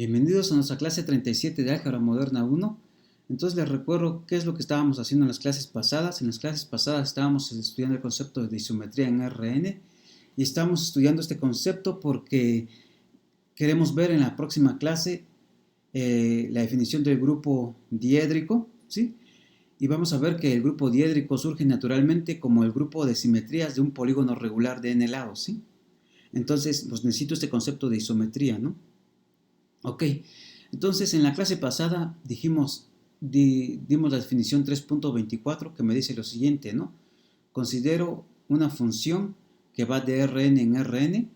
Bienvenidos a nuestra clase 37 de Álgebra Moderna 1. Entonces les recuerdo qué es lo que estábamos haciendo en las clases pasadas. En las clases pasadas estábamos estudiando el concepto de isometría en Rn y estamos estudiando este concepto porque queremos ver en la próxima clase la definición del grupo diédrico, ¿sí? Y vamos a ver que el grupo diédrico surge naturalmente como el grupo de simetrías de un polígono regular de n lados, ¿sí? Entonces, pues necesito este concepto de isometría, ¿no? Ok, entonces en la clase pasada dimos la definición 3.24 que me dice lo siguiente, ¿no? Considero una función que va de Rn en Rn.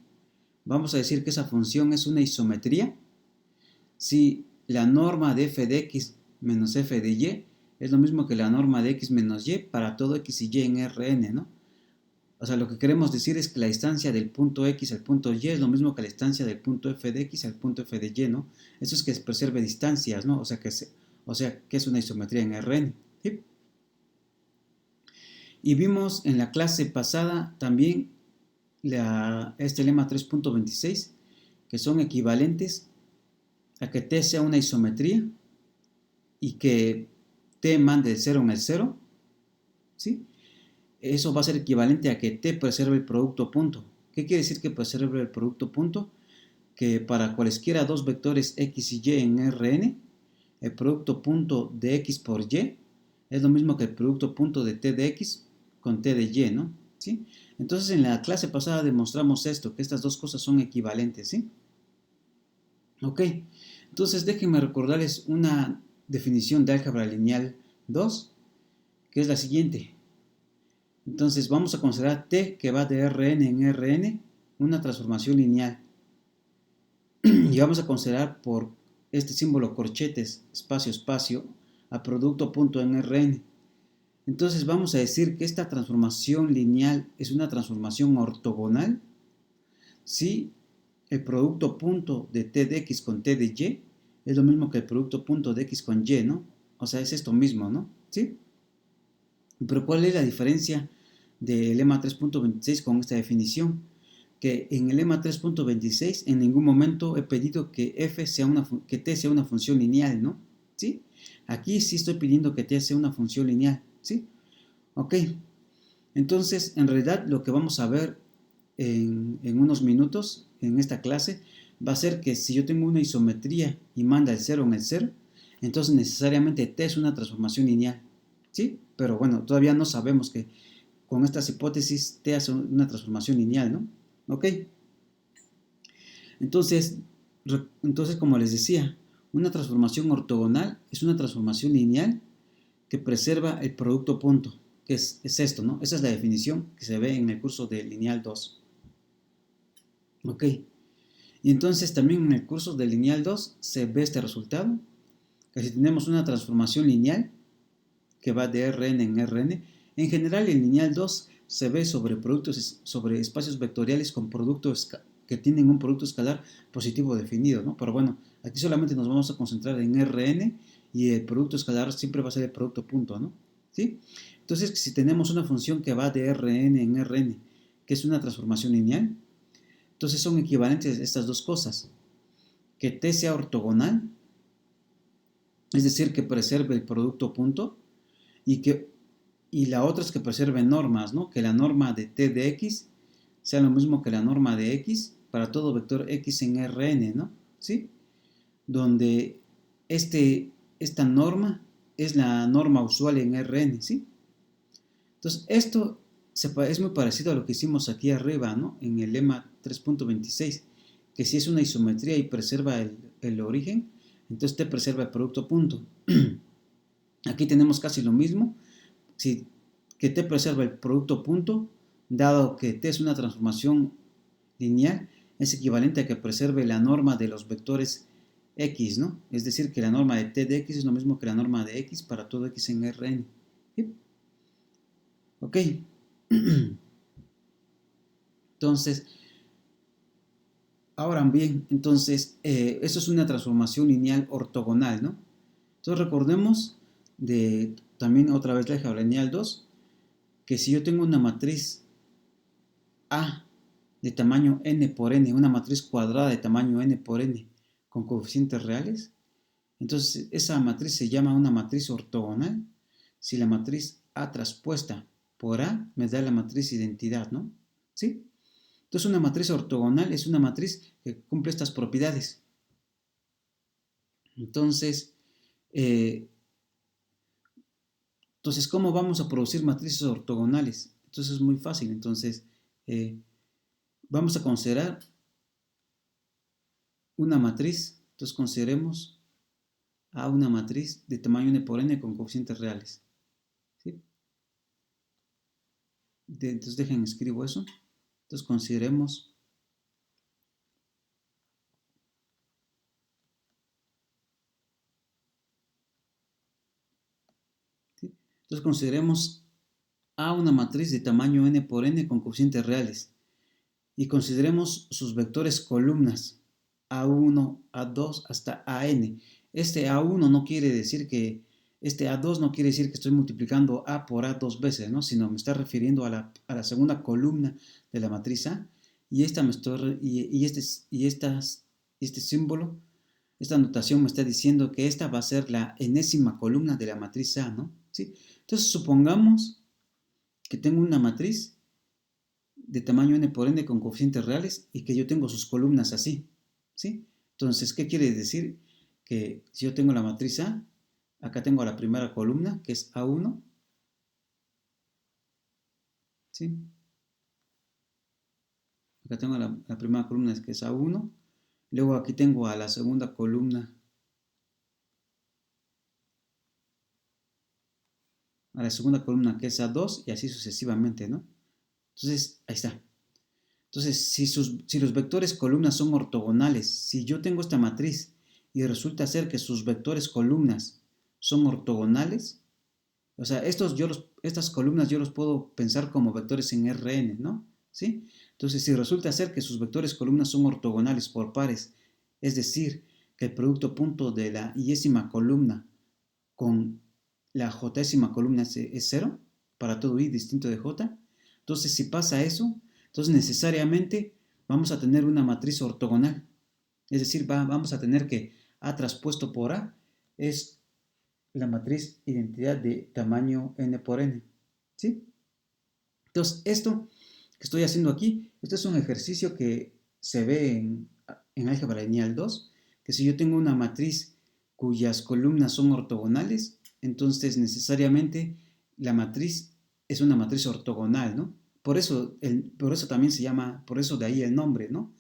Vamos a decir que esa función es una isometría si la norma de f de x menos f de y es lo mismo que la norma de x menos y para todo x y y en Rn, ¿no? O sea, lo que queremos decir es que la distancia del punto X al punto Y es lo mismo que la distancia del punto F de X al punto F de Y, ¿no? Eso es que preserve distancias, ¿no? O sea, que es una isometría en Rn, ¿sí? Y vimos en la clase pasada también este lema 3.26, que son equivalentes a que T sea una isometría y que T mande el 0 en el 0, ¿sí? Eso va a ser equivalente a que T preserve el producto punto. ¿Qué quiere decir que preserve el producto punto? Que para cualesquiera dos vectores x y y en Rn, el producto punto de x por y es lo mismo que el producto punto de t de x con t de y, ¿no? ¿Sí? Entonces en la clase pasada demostramos esto, que estas dos cosas son equivalentes, ¿sí? Ok, entonces déjenme recordarles una definición de álgebra lineal 2, que es la siguiente. Entonces vamos a considerar t que va de Rn en Rn una transformación lineal. Y vamos a considerar por este símbolo corchetes, espacio, espacio, a producto punto en Rn. Entonces vamos a decir que esta transformación lineal es una transformación ortogonal si el producto punto de t de x con t de y es lo mismo que el producto punto de x con y, ¿no? O sea, es esto mismo, ¿no? ¿Sí? Pero ¿cuál es la diferencia del lema 3.26 con esta definición? Que en el lema 3.26 en ningún momento he pedido que que t sea una función lineal, ¿no? ¿Sí? Aquí sí estoy pidiendo que t sea una función lineal, ¿sí? Ok, entonces en realidad lo que vamos a ver en unos minutos en esta clase va a ser que si yo tengo una isometría y manda el 0 en el 0, entonces necesariamente t es una transformación lineal, ¿sí? Pero bueno, todavía no sabemos que con estas hipótesis t hace una transformación lineal, ¿no? Ok, entonces, como les decía, una transformación ortogonal es una transformación lineal que preserva el producto punto, que es esto, ¿no? Esa es la definición que se ve en el curso de lineal 2. Ok, y entonces también en el curso de lineal 2 se ve este resultado, que si tenemos una transformación lineal que va de Rn en Rn, en general en lineal 2 se ve sobre espacios vectoriales con productos que tienen un producto escalar positivo definido, ¿no? Pero bueno, aquí solamente nos vamos a concentrar en Rn y el producto escalar siempre va a ser el producto punto, ¿no? ¿Sí? Entonces, si tenemos una función que va de Rn en Rn, que es una transformación lineal, entonces son equivalentes estas dos cosas. Que t sea ortogonal, es decir, que preserve el producto punto, y la otra es que preserve normas, ¿no? Que la norma de t de x sea lo mismo que la norma de x para todo vector x en Rn, ¿no? ¿Sí? Donde esta norma es la norma usual en Rn, ¿sí? Entonces, esto es muy parecido a lo que hicimos aquí arriba, ¿no? En el lema 3.26, que si es una isometría y preserva el origen, entonces t preserva el producto punto. Aquí tenemos casi lo mismo, que t preserva el producto punto, dado que t es una transformación lineal, es equivalente a que preserve la norma de los vectores x, ¿no? Es decir, que la norma de t de x es lo mismo que la norma de x para todo x en Rn. ¿Sí? Ok. Entonces, ahora bien, entonces, eso es una transformación lineal ortogonal, ¿no? Entonces recordemos también otra vez la álgebra lineal 2, que si yo tengo una matriz A de tamaño n por n, una matriz cuadrada de tamaño n por n, con coeficientes reales, entonces esa matriz se llama una matriz ortogonal si la matriz A traspuesta por A me da la matriz identidad, ¿no? ¿Sí? Entonces una matriz ortogonal es una matriz que cumple estas propiedades. Entonces, ¿cómo vamos a producir matrices ortogonales? Entonces es muy fácil. Entonces, vamos a considerar una matriz. Entonces consideremos a una matriz de tamaño n por n con coeficientes reales. ¿Sí? Entonces dejen, escribo eso. Entonces consideremos ¿sí? Entonces consideremos a una matriz de tamaño n por n con coeficientes reales y consideremos sus vectores columnas A1, A2 hasta AN. Este A1 no quiere decir que este A2 no quiere decir que estoy multiplicando A por A dos veces, ¿no? Sino me está refiriendo a la segunda columna de la matriz A y este símbolo, esta notación me está diciendo que esta va a ser la enésima columna de la matriz A, ¿no? ¿Sí? Entonces supongamos que tengo una matriz de tamaño n por n con coeficientes reales y que yo tengo sus columnas así, ¿sí? Entonces, ¿qué quiere decir? Que si yo tengo la matriz A, acá tengo la primera columna, que es A1, ¿sí? Acá tengo la primera columna, que es A1, luego aquí tengo a la segunda columna, que es A2, y así sucesivamente, ¿no? Entonces, ahí está. Entonces, si los vectores columnas son ortogonales, si yo tengo esta matriz y resulta ser que sus vectores columnas son ortogonales, o sea, estas columnas yo los puedo pensar como vectores en Rn, ¿no? ¿Sí? Entonces, si resulta ser que sus vectores columnas son ortogonales por pares, es decir, que el producto punto de la y-ésima columna con la j-ésima columna es 0, para todo i distinto de j, entonces si pasa eso, entonces necesariamente vamos a tener una matriz ortogonal. Es decir, vamos a tener que A traspuesto por A es la matriz identidad de tamaño n por n. ¿Sí? Entonces, esto que estoy haciendo aquí, esto es un ejercicio que se ve en álgebra lineal 2, que si yo tengo una matriz cuyas columnas son ortogonales, entonces necesariamente la matriz es una matriz ortogonal, ¿no? Por eso también se llama, por eso de ahí el nombre, ¿no?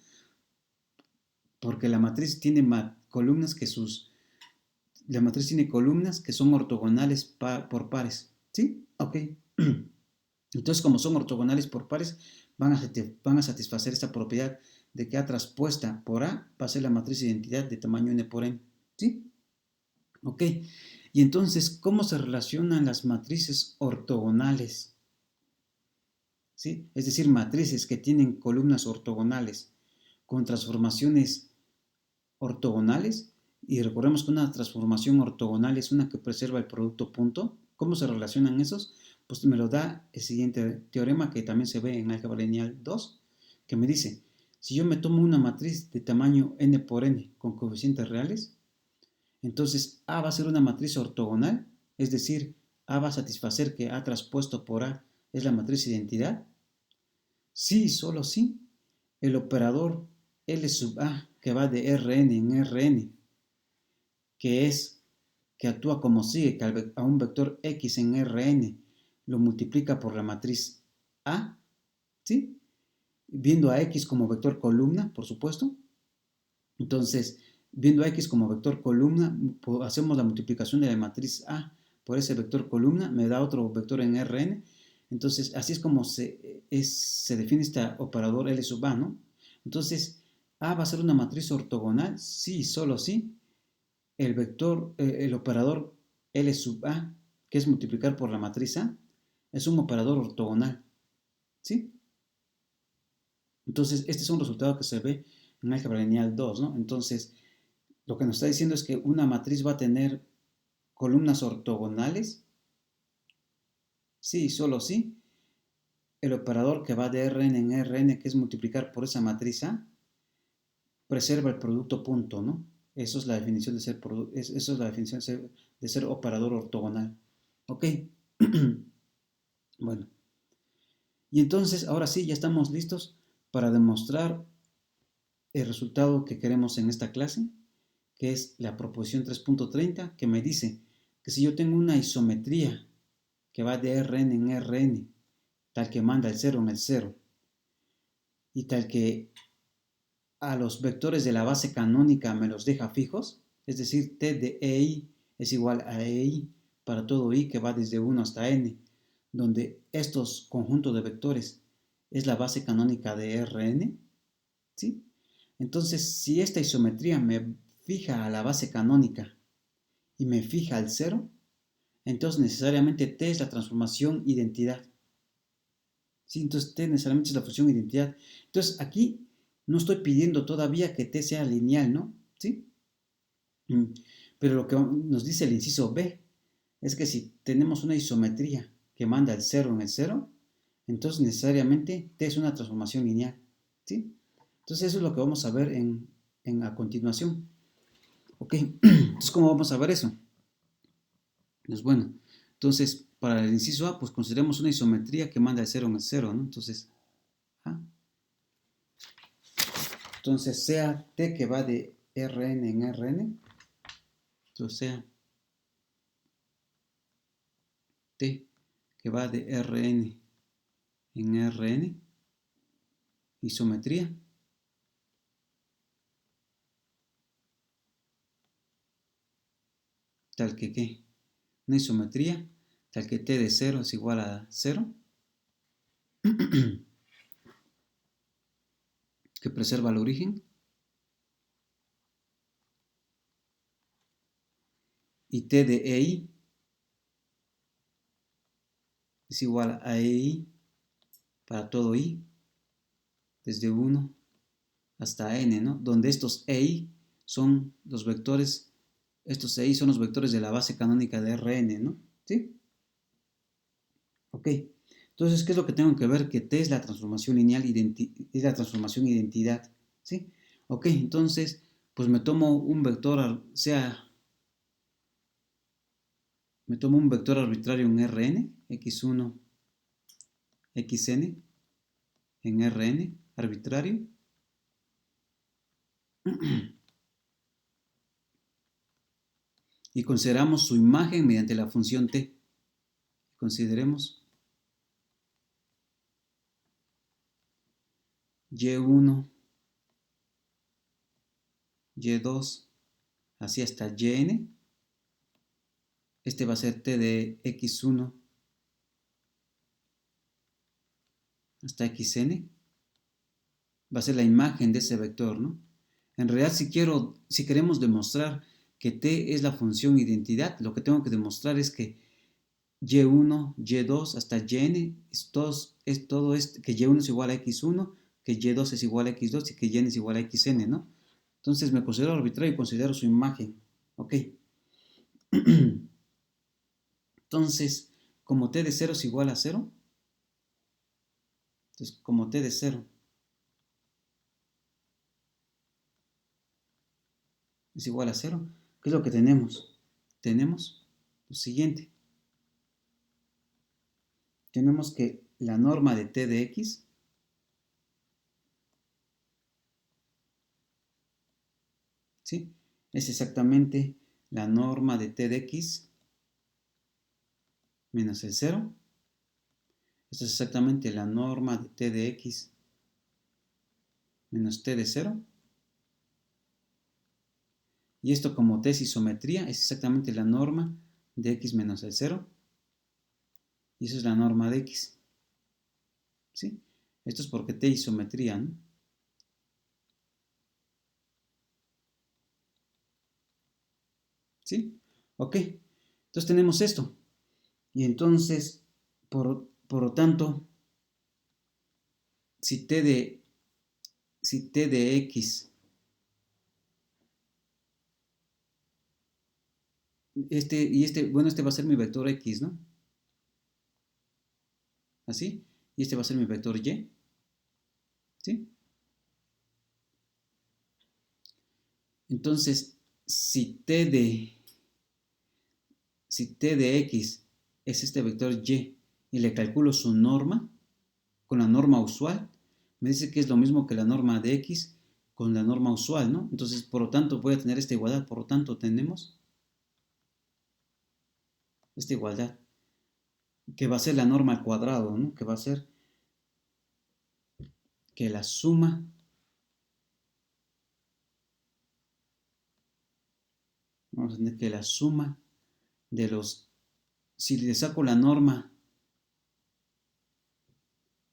Porque la matriz tiene columnas la matriz tiene columnas que son ortogonales por pares, ¿sí? Ok. Entonces, como son ortogonales por pares, van a satisfacer esta propiedad de que A traspuesta por A va a ser la matriz de identidad de tamaño n por n, ¿sí? Ok. Y entonces, ¿cómo se relacionan las matrices ortogonales? ¿Sí? Es decir, matrices que tienen columnas ortogonales con transformaciones ortogonales. Y recordemos que una transformación ortogonal es una que preserva el producto punto. ¿Cómo se relacionan esos? Pues me lo da el siguiente teorema que también se ve en álgebra lineal 2, que me dice, si yo me tomo una matriz de tamaño n por n con coeficientes reales, entonces A va a ser una matriz ortogonal, es decir, A va a satisfacer que A traspuesto por A es la matriz identidad. Sí, solo sí, el operador L sub A que va de Rn en Rn, que actúa como sigue, que a un vector X en Rn lo multiplica por la matriz A, ¿sí? Viendo a X como vector columna, por supuesto. Entonces, viendo a X como vector columna, hacemos la multiplicación de la matriz A por ese vector columna, me da otro vector en Rn. Entonces, así es como se define este operador L sub A, ¿no? Entonces, A va a ser una matriz ortogonal, sí, solo sí. El operador L sub A, que es multiplicar por la matriz A, es un operador ortogonal, ¿sí? Entonces, este es un resultado que se ve en álgebra lineal 2, ¿no? Entonces, lo que nos está diciendo es que una matriz va a tener columnas ortogonales, sí, solo sí. El operador que va de Rn en Rn, que es multiplicar por esa matriz A, preserva el producto punto, ¿no? Eso es la definición de ser, eso es la definición de ser operador ortogonal. ¿Ok? Bueno, y entonces ahora sí, ya estamos listos para demostrar el resultado que queremos en esta clase, que es la proposición 3.30, que me dice que si yo tengo una isometría que va de Rn en Rn, tal que manda el 0 en el 0, y tal que a los vectores de la base canónica me los deja fijos, es decir, t de ei es igual a ei para todo i que va desde 1 hasta n, donde estos conjuntos de vectores es la base canónica de Rn, ¿sí? Entonces, si esta isometría me fija a la base canónica y me fija al 0, entonces necesariamente t es la transformación identidad. ¿Sí? Entonces t necesariamente es la función identidad. Entonces aquí no estoy pidiendo todavía que t sea lineal, ¿no? ¿Sí? Pero lo que nos dice el inciso B es que si tenemos una isometría que manda el 0 en el 0, entonces necesariamente t es una transformación lineal. ¿Sí? Entonces eso es lo que vamos a ver a continuación. Ok, entonces ¿cómo vamos a ver eso? Pues bueno, entonces para el inciso A, pues consideremos una isometría que manda el 0 en el 0, ¿no? Entonces, ¿ah? Entonces sea t que va de Rn en Rn, entonces sea t que va de Rn en Rn, isometría, tal que ¿qué? Una isometría tal que t de 0 es igual a 0, que preserva el origen, y t de ei es igual a ei para todo i, desde 1 hasta n, ¿no? Donde estos ei son los vectores, estos ei son los vectores de la base canónica de Rn, ¿no? ¿Sí? Ok. Entonces, ¿qué es lo que tengo que ver? Que t es la transformación lineal, es la transformación identidad, ¿sí? Ok, entonces, pues me tomo un vector, me tomo un vector arbitrario en Rn, x1, xn, en Rn, arbitrario. Y consideramos su imagen mediante la función t. Consideremos y1, y2, así hasta yn. Este va a ser t de x1 hasta xn. Va a ser la imagen de ese vector, ¿no? En realidad, si queremos demostrar que t es la función identidad, lo que tengo que demostrar es que y1, y2 hasta yn es todo esto, que y1 es igual a x1, que y2 es igual a x2 y que yn es igual a xn, ¿no? Entonces me considero arbitrario y considero su imagen. Ok. Entonces, como t de 0 es igual a 0, entonces como t de 0 es igual a 0, ¿qué es lo que tenemos? Tenemos lo siguiente. Tenemos que la norma de t de x ¿sí? Es exactamente la norma de t de x menos el 0. Esto es exactamente la norma de t de x menos t de 0. Y esto como t es isometría es exactamente la norma de x menos el 0. Y eso es la norma de x. ¿Sí? Esto es porque t es isometría, ¿no? ¿Sí? Ok. Entonces tenemos esto. Y entonces, por lo tanto, si t de, si t de x, bueno, este va a ser mi vector x, ¿no? Así. Y este va a ser mi vector y. ¿Sí? Entonces, si t de x es este vector y le calculo su norma con la norma usual, me dice que es lo mismo que la norma de x con la norma usual, ¿no? Entonces, por lo tanto, voy a tener esta igualdad. Por lo tanto, tenemos esta igualdad, que va a ser la norma al cuadrado, ¿no? Que va a ser que la suma vamos a tener que la suma de los, si le saco la norma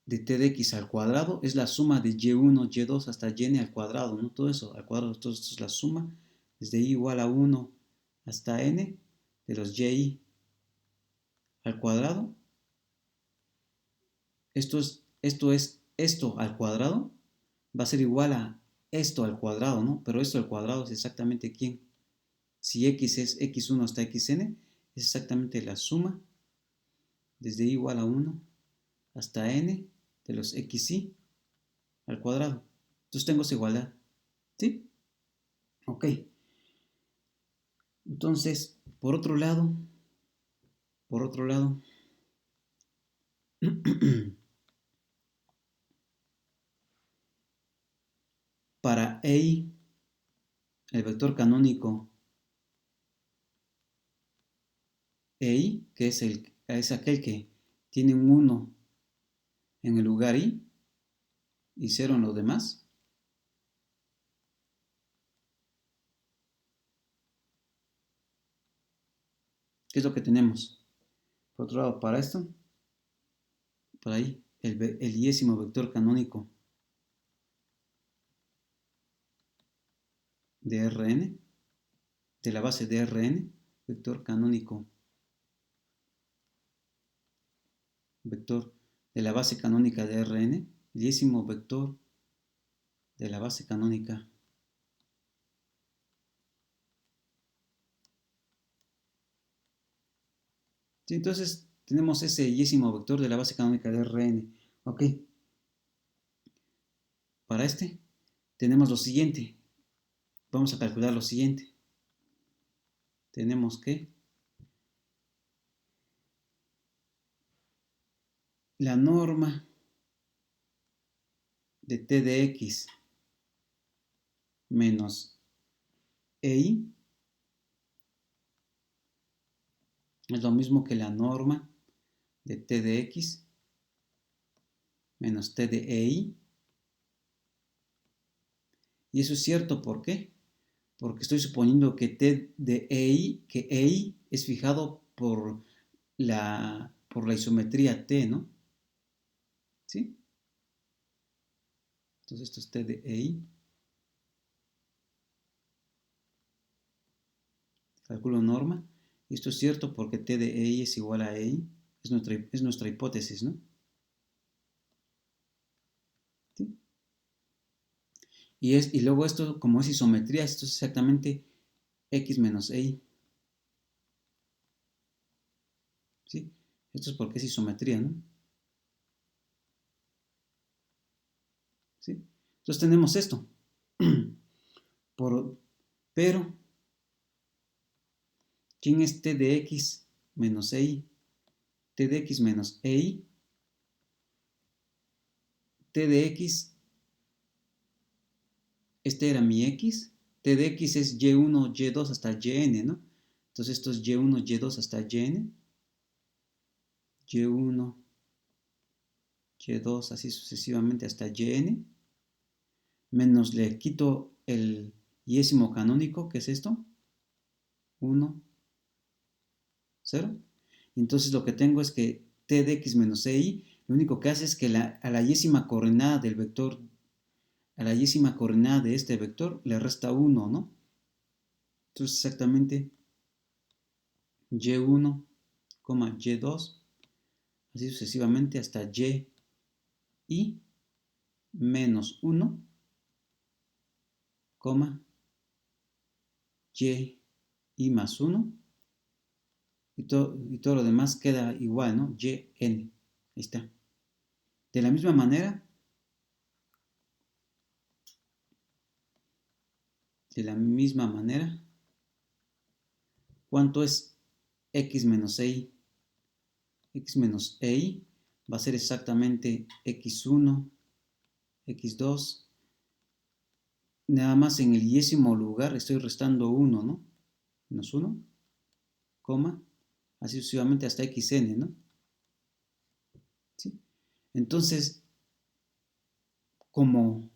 de t de x al cuadrado, es la suma de y1, y2 hasta yn al cuadrado, ¿no? Todo eso al cuadrado, todo esto es la suma desde y igual a 1 hasta n de los y al cuadrado. Esto al cuadrado va a ser igual a esto al cuadrado, ¿no? Pero esto al cuadrado es exactamente ¿quién? Si x es x1 hasta xn, es exactamente la suma desde y igual a 1 hasta n de los xy al cuadrado. Entonces tengo esa igualdad. ¿Sí? Ok. Entonces, por otro lado, para EI, el vector canónico EI, que es aquel que tiene un 1 en el lugar I y 0 en los demás, ¿qué es lo que tenemos? Por otro lado, para esto, por ahí, el iésimo vector canónico de Rn, de la base de Rn, vector canónico, vector de la base canónica de Rn, el iésimo vector de la base canónica. ¿Sí? Entonces, tenemos ese iésimo vector de la base canónica de Rn. Ok. Para este, tenemos lo siguiente. Vamos a calcular lo siguiente. Tenemos que la norma de t de x menos EI es lo mismo que la norma de t de x menos t de EI. Y eso es cierto, ¿por qué? Porque estoy suponiendo que t de EI, que EI es fijado por la isometría t, ¿no? ¿Sí? Entonces esto es t de EI. Calculo norma. Y esto es cierto porque t de EI es igual a EI. Es nuestra hipótesis, ¿no? ¿Sí? Y luego esto, como es isometría, esto es exactamente x menos EI. ¿Sí? Esto es porque es isometría, ¿no? ¿Sí? Entonces tenemos esto. Pero, ¿quién es t de x menos EI? T de x menos EI. T de x, este era mi x. T de x es y1, y2 hasta yn, ¿no? Entonces esto es y1, y2 hasta yn. Y1, y2, así sucesivamente hasta yn. Menos le quito el iésimo canónico, que es esto. 1, 0. Entonces lo que tengo es que t de x menos EI, lo único que hace es que a la yésima coordenada del vector, a la yésima coordenada de este vector, le resta 1, ¿no? Entonces exactamente y1, y2, así sucesivamente hasta y menos 1, y más 1, y todo lo demás queda igual, ¿no? Yn, ahí está. De la misma manera, de la misma manera, ¿Cuánto es x menos y? X menos y va a ser exactamente x1, x2. Nada más en el yésimo lugar estoy restando 1, ¿no? Menos 1, coma, así sucesivamente hasta xn, ¿no? ¿Sí? Entonces, como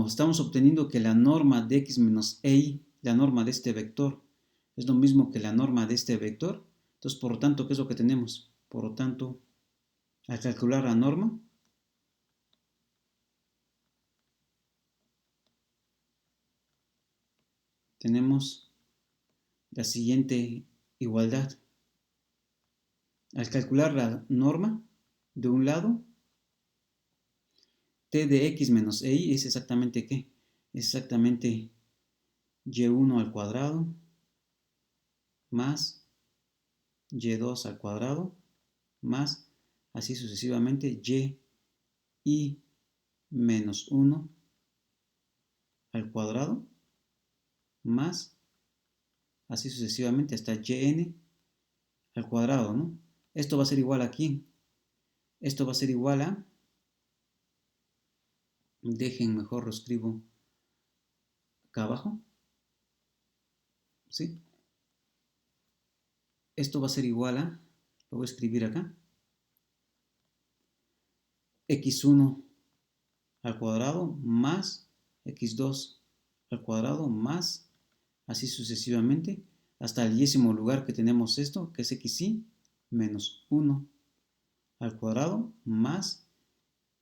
estamos obteniendo que la norma de x menos y, la norma de este vector, es lo mismo que la norma de este vector, entonces, por lo tanto, ¿qué es lo que tenemos? Por lo tanto, al calcular la norma, tenemos la siguiente igualdad. Al calcular la norma, de un lado, t de x menos y es exactamente ¿qué? Es exactamente y1 al cuadrado más y2 al cuadrado más, así sucesivamente, y menos 1 al cuadrado más, así sucesivamente hasta yn al cuadrado, ¿no? Esto va a ser igual a ¿quién? Esto va a ser igual a, dejen mejor lo escribo acá abajo, ¿sí? Esto va a ser igual a, lo voy a escribir acá, x1 al cuadrado más x2 al cuadrado más, así sucesivamente, hasta el yésimo lugar que tenemos esto, que es xy menos 1 al cuadrado más,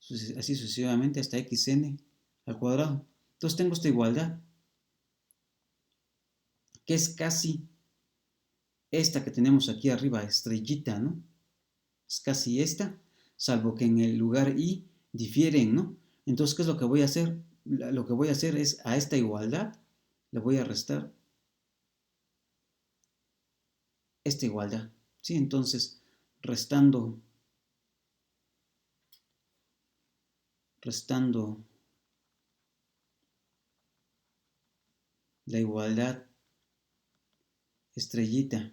así sucesivamente hasta xn al cuadrado. Entonces tengo esta igualdad, que es casi esta que tenemos aquí arriba, estrellita, ¿no? Es casi esta, salvo que en el lugar y difieren, ¿no? Entonces, ¿qué es lo que voy a hacer? Lo que voy a hacer es a esta igualdad le voy a restar esta igualdad, ¿sí? Entonces, restando la igualdad estrellita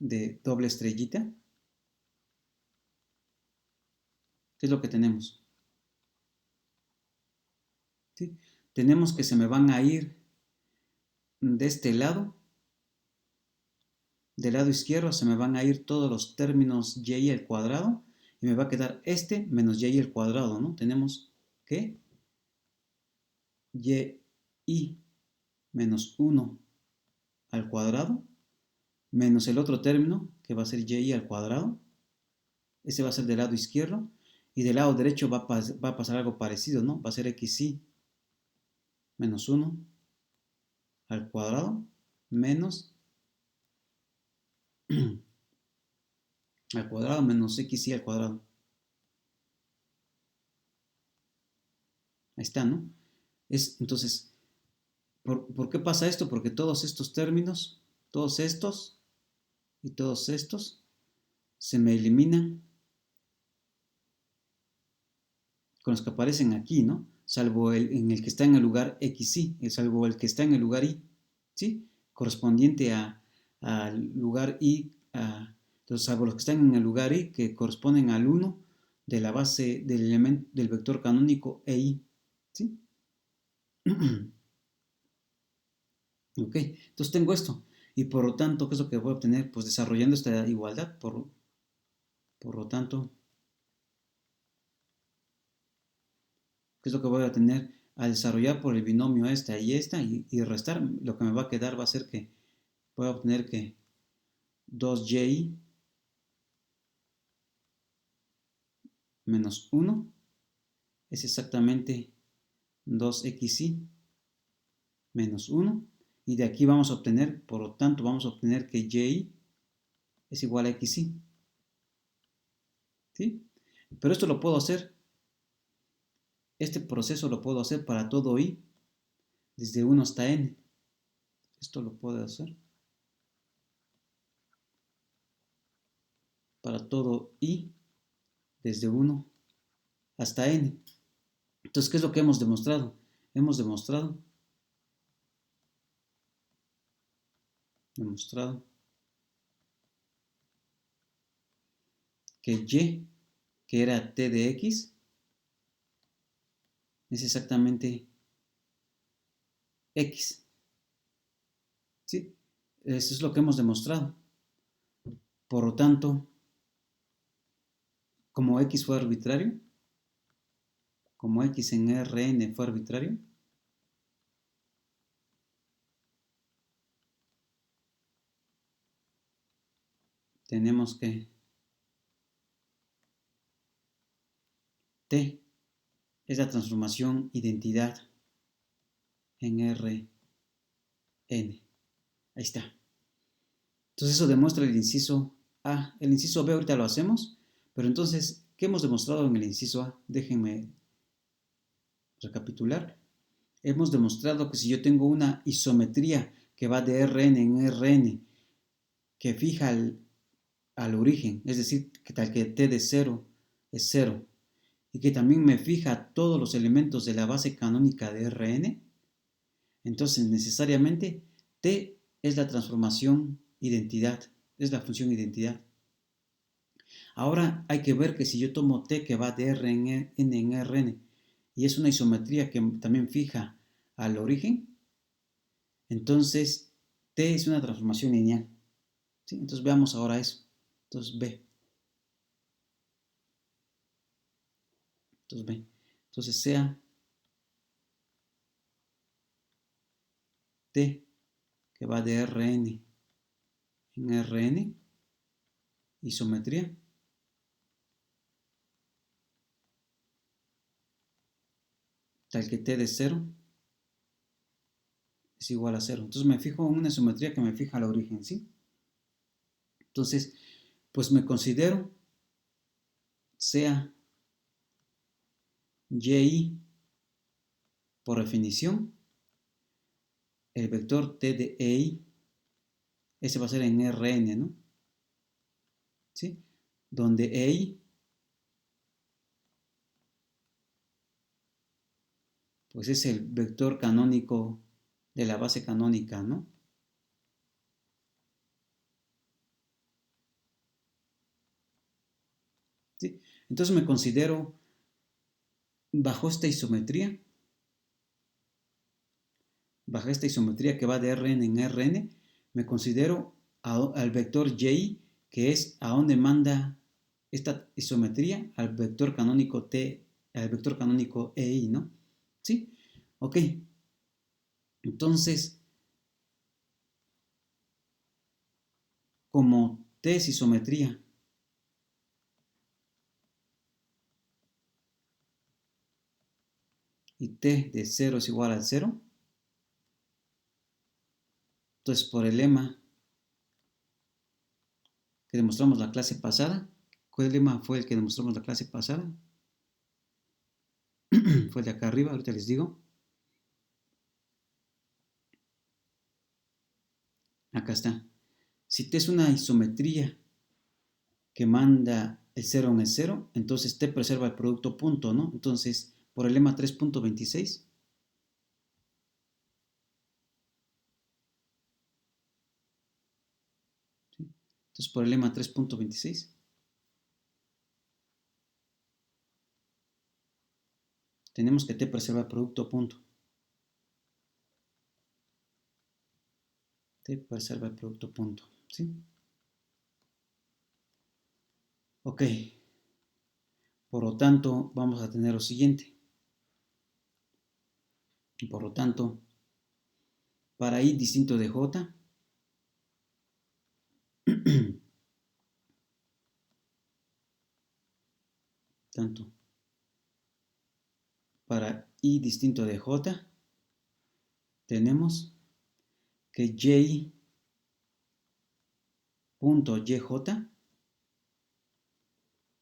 de doble estrellita, ¿qué es lo que tenemos? ¿Sí? Tenemos que se me van a ir de este lado, del lado izquierdo se me van a ir todos los términos y al cuadrado y me va a quedar este menos y al cuadrado, ¿no? Tenemos que y menos 1 al cuadrado menos el otro término que va a ser y al cuadrado, ese va a ser del lado izquierdo y del lado derecho va a pasar algo parecido, ¿no? Va a ser xy menos 1 al cuadrado menos al cuadrado menos xy al cuadrado. Ahí está, ¿no? Entonces, ¿por qué pasa esto? Porque todos estos términos, todos estos y todos estos se me eliminan con los que aparecen aquí, ¿no? Salvo en el que está en el lugar xy, salvo el que está en el lugar y, ¿sí? Correspondiente al lugar y, entonces salvo los que están en el lugar y, que corresponden al 1 de la base del elemento del vector canónico EI, ¿sí? Ok, entonces tengo esto, y por lo tanto, ¿qué es lo que voy a obtener? Pues desarrollando esta igualdad, por lo tanto, ¿qué es lo que voy a tener? Al desarrollar por el binomio esta y restar, lo que me va a quedar va a ser que voy a obtener que 2y menos 1 es exactamente 2xy menos 1. Y de aquí vamos a obtener, por lo tanto, vamos a obtener que y es igual a xy. ¿Sí? Pero esto lo puedo hacer, este proceso lo puedo hacer para todo y desde 1 hasta n. Esto lo puedo hacer para todo y desde 1 hasta n. Entonces, ¿qué es lo que hemos demostrado? Hemos demostrado que y, que era t de x, es exactamente x. ¿Sí? Eso es lo que hemos demostrado. Por lo tanto, como x fue arbitrario, como x en Rn fue arbitrario, tenemos que T es la transformación identidad en Rn. Ahí está. Entonces eso demuestra el inciso A. El inciso B ahorita lo hacemos, pero entonces, ¿qué hemos demostrado en el inciso A? Déjenme recapitular. Hemos demostrado que si yo tengo una isometría que va de Rn en Rn, que fija al origen, es decir, que tal que t de 0 es 0, y que también me fija todos los elementos de la base canónica de Rn, entonces necesariamente t es la transformación identidad, es la función identidad. Ahora hay que ver que si yo tomo t que va de Rn en Rn y es una isometría que también fija al origen, entonces t es una transformación lineal. ¿Sí? Entonces veamos ahora eso. Entonces B. Entonces sea t que va de Rn en Rn, isometría, tal que t de 0 es igual a 0. Entonces me fijo en una isometría que me fija al origen, ¿sí? Entonces, pues me considero sea y por definición el vector t de ei, ese va a ser en Rn, ¿no? ¿Sí? Donde ei pues es el vector canónico de la base canónica, ¿no? ¿Sí? Entonces me considero bajo esta isometría que va de Rn en Rn, me considero al vector y, que es a donde manda esta isometría, al vector canónico t, al vector canónico ei, ¿no? ¿Sí? Ok. Entonces, como t es isometría y t de 0 es igual al 0, entonces por el lema que demostramos la clase pasada, ¿cuál lema fue el que demostramos la clase pasada? Fue el de acá arriba, ahorita les digo. Acá está. Si T es una isometría que manda el 0 en el 0, entonces T preserva el producto punto, ¿no? Entonces, por el lema 3.26, ¿sí? Entonces, por el lema 3.26, tenemos que T preserva el producto punto. T preserva el producto punto, ¿sí? Ok. Por lo tanto, vamos a tener lo siguiente. Por lo tanto, para I distinto de J, tanto para I distinto de J, tenemos que y.yj,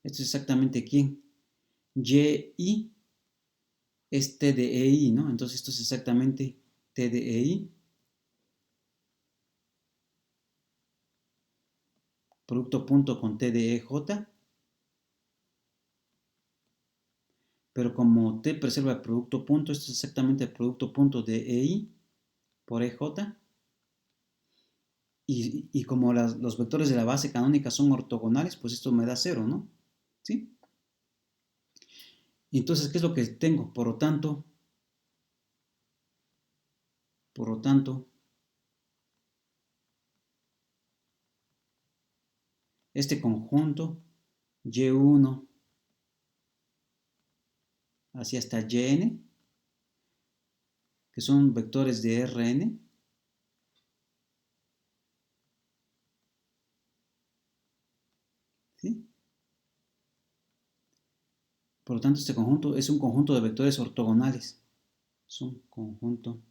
esto es exactamente quién, y es t de ei, ¿no? Entonces esto es exactamente t de ei, producto punto con t de ej, pero como T preserva el producto punto, esto es exactamente el producto punto de EI por EJ, y como los vectores de la base canónica son ortogonales, pues esto me da 0, ¿no? ¿Sí? Y entonces, ¿qué es lo que tengo? Por lo tanto, este conjunto Y1 hacia hasta Yn, que son vectores de Rn, ¿sí? Por lo tanto, este conjunto es un conjunto de vectores ortogonales. Es un conjunto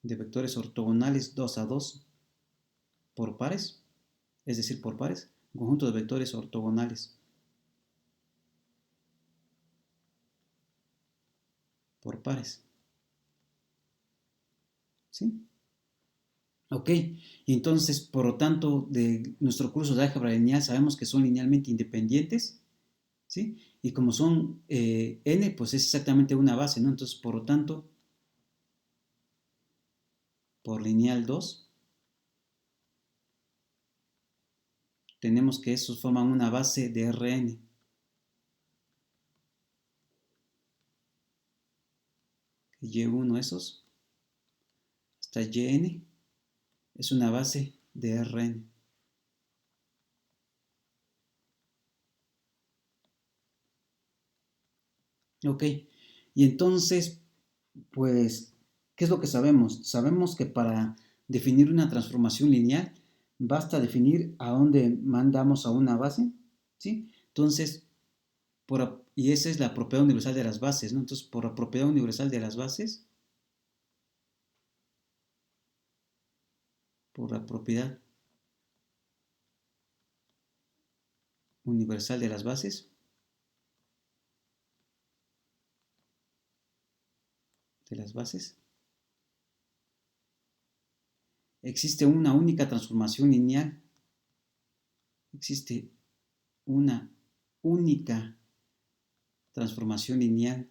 de vectores ortogonales 2 a 2 por pares, es decir, por pares, un conjunto de vectores ortogonales por pares, ¿sí? Ok, y entonces, por lo tanto, de nuestro curso de álgebra lineal sabemos que son linealmente independientes, ¿sí? Y como son n, pues es exactamente una base, ¿no? Entonces, por lo tanto, por lineal 2, tenemos que esos forman una base de Rn. Y1 esos, hasta Yn, es una base de Rn. Ok, y entonces, pues, ¿qué es lo que sabemos? Sabemos que para definir una transformación lineal, basta definir a dónde mandamos a una base, ¿sí? Entonces, y esa es la propiedad universal de las bases, ¿no? Entonces, por la propiedad universal de las bases, por la propiedad universal de las bases, existe una única transformación lineal, existe una única transformación lineal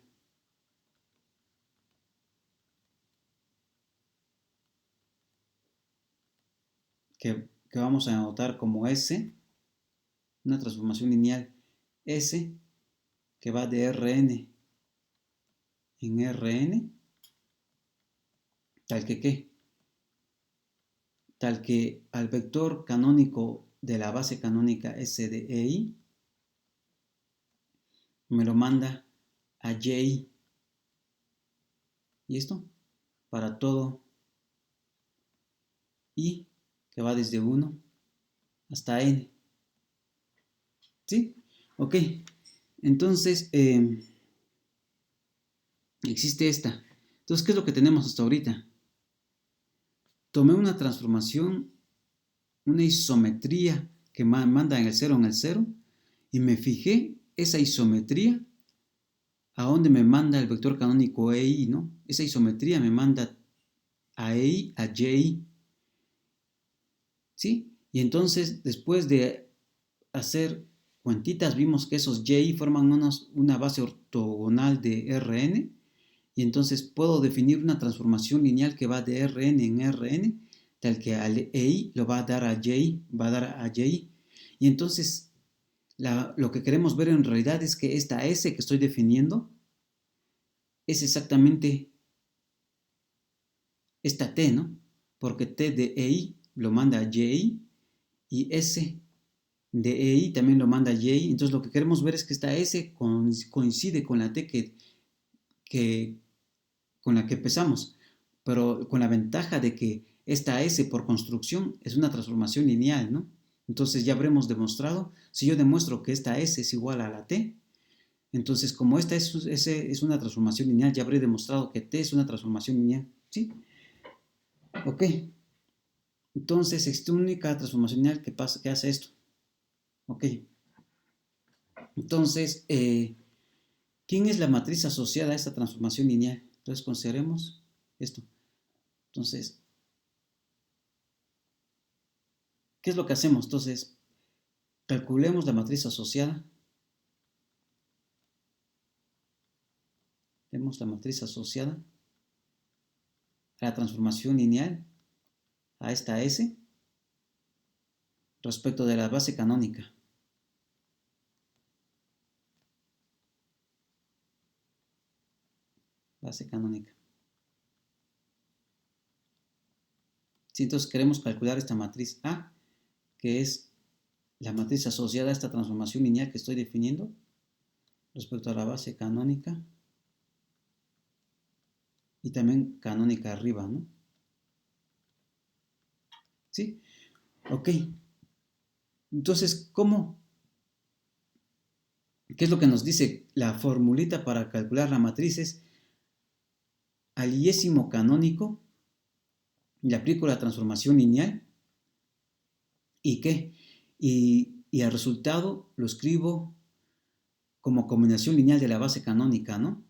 que vamos a anotar como S, una transformación lineal S que va de Rn en Rn, tal que ¿qué? Tal que al vector canónico de la base canónica S de EI me lo manda a YI. ¿Y esto? Para todo I que va desde 1 hasta N. ¿Sí? Ok. Entonces, existe esta. Entonces, ¿qué es lo que tenemos hasta ahorita? Tomé una transformación, una isometría que manda en el 0 y me fijé esa isometría a dónde me manda el vector canónico EI, ¿no? Esa isometría me manda a EI, a YI, ¿sí? Y entonces, después de hacer cuentitas, vimos que esos YI forman una base ortogonal de Rn, y entonces puedo definir una transformación lineal que va de Rn en Rn, tal que al EI lo va a dar a YI, va a dar a YI. Y entonces lo que queremos ver en realidad es que esta S que estoy definiendo es exactamente esta T, ¿no? Porque T de EI lo manda a YI y S de EI también lo manda a YI. Entonces lo que queremos ver es que esta S coincide con la T con la que empezamos, pero con la ventaja de que esta S por construcción es una transformación lineal, ¿no? Entonces ya habremos demostrado, si yo demuestro que esta S es igual a la T, entonces como esta S es una transformación lineal, ya habré demostrado que T es una transformación lineal, ¿sí? Ok, entonces existe una única transformación lineal que hace esto, ok. Entonces, ¿quién es la matriz asociada a esta transformación lineal? Entonces consideremos esto. Entonces, ¿qué es lo que hacemos? Entonces, calculemos la matriz asociada Vemos la matriz asociada a la transformación lineal a esta S respecto de la base canónica. Base canónica. Si entonces queremos calcular esta matriz A, que es la matriz asociada a esta transformación lineal que estoy definiendo respecto a la base canónica y también canónica arriba, ¿no? ¿Sí? Ok. Entonces, ¿qué es lo que nos dice la formulita para calcular la matriz? Es al iésimo canónico le aplico la transformación lineal y ¿qué? Y al resultado lo escribo como combinación lineal de la base canónica, ¿no?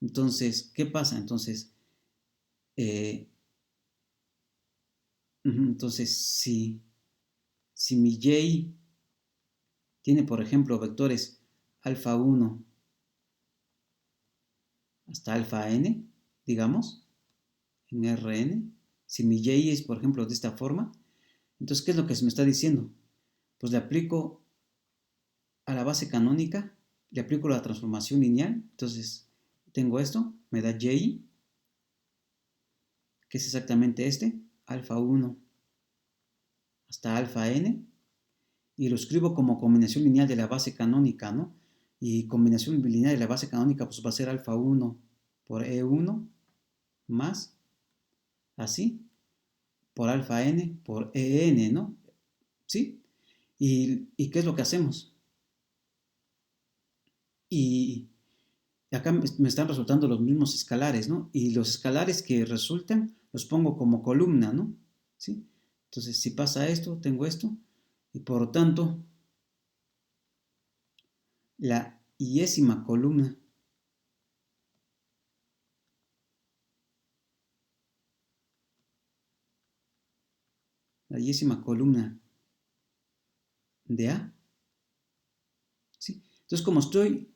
Entonces, ¿qué pasa? Entonces, si mi Y tiene, por ejemplo, vectores alfa 1 hasta alfa n, digamos, en Rn, si mi Y es, por ejemplo, de esta forma, entonces, ¿qué es lo que se me está diciendo? Pues le aplico a la base canónica, le aplico la transformación lineal, entonces tengo esto, me da Y, que es exactamente este, alfa 1 hasta alfa n, y lo escribo como combinación lineal de la base canónica, ¿no? Y combinación lineal de la base canónica pues va a ser alfa 1 por E1 más, así, por alfa n por En, ¿no? ¿Sí? ¿Y qué es lo que hacemos? Y acá me están resultando los mismos escalares, ¿no? Y los escalares que resultan los pongo como columna, ¿no? ¿Sí? Entonces, si pasa esto, tengo esto, y por lo tanto, la iésima columna de A, ¿sí? Entonces, como estoy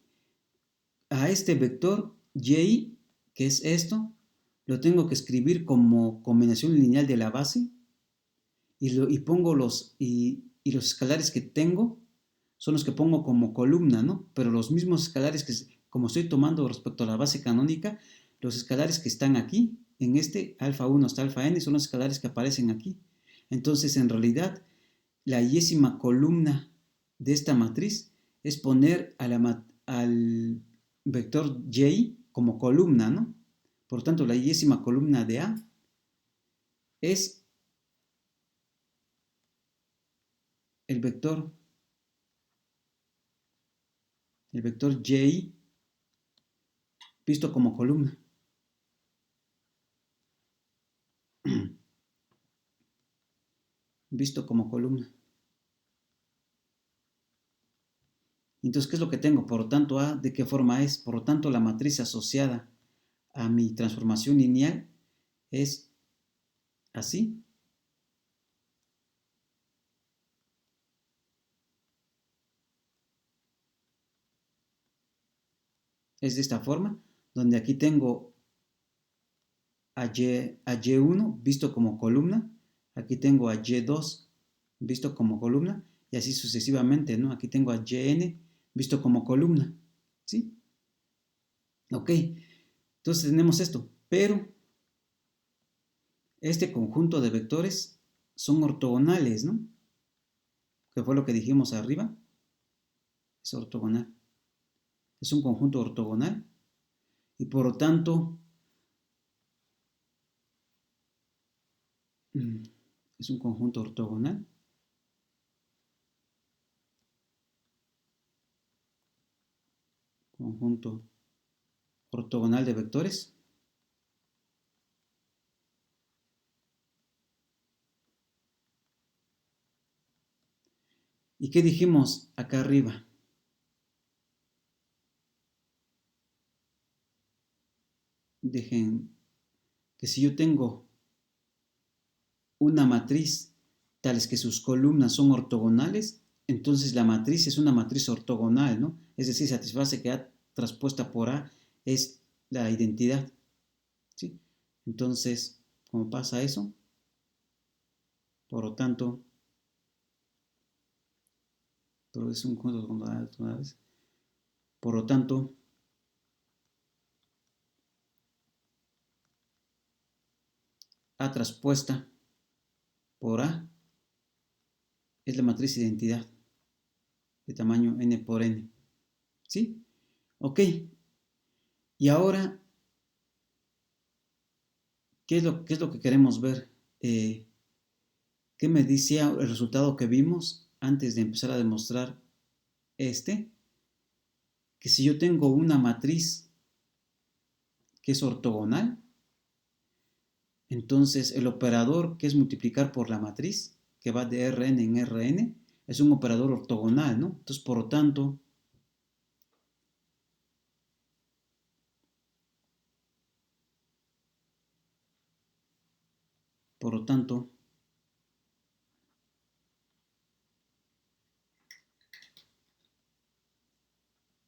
a este vector Y, que es esto, lo tengo que escribir como combinación lineal de la base y pongo y los escalares que tengo son los que pongo como columna, ¿no? Pero los mismos escalares que, como estoy tomando respecto a la base canónica, los escalares que están aquí, en este alfa 1 hasta alfa n, son los escalares que aparecen aquí. Entonces, en realidad, la yésima columna de esta matriz es poner al vector Y como columna, ¿no? Por tanto, la yésima columna de A es el vector Y visto como columna. Visto como columna. Entonces, ¿qué es lo que tengo? Por lo tanto, A, ¿de qué forma es? Por lo tanto, la matriz asociada a mi transformación lineal es así. Es de esta forma, donde aquí tengo a Y1 visto como columna, aquí tengo a Y2 visto como columna, y así sucesivamente, ¿no? Aquí tengo a Yn visto como columna, ¿sí? Ok, entonces tenemos esto, pero este conjunto de vectores son ortogonales, ¿no? Que fue lo que dijimos arriba, es ortogonal. Es un conjunto ortogonal y por lo tanto es un conjunto ortogonal. Conjunto ortogonal de vectores. ¿Y qué dijimos acá arriba? Dejen que si yo tengo una matriz tales que sus columnas son ortogonales, entonces la matriz es una matriz ortogonal, ¿no? Es decir, satisface que A traspuesta por A es la identidad, ¿sí? Entonces, ¿cómo pasa eso? Por lo tanto, todo es un conjunto de por lo tanto, A traspuesta por A es la matriz de identidad de tamaño n por n, ¿sí? Ok, y ahora, ¿qué es lo que queremos ver? ¿Qué me decía el resultado que vimos antes de empezar a demostrar este? Que si yo tengo una matriz que es ortogonal, entonces el operador que es multiplicar por la matriz, que va de Rn en Rn, es un operador ortogonal, ¿no? Entonces, por lo tanto, por lo tanto,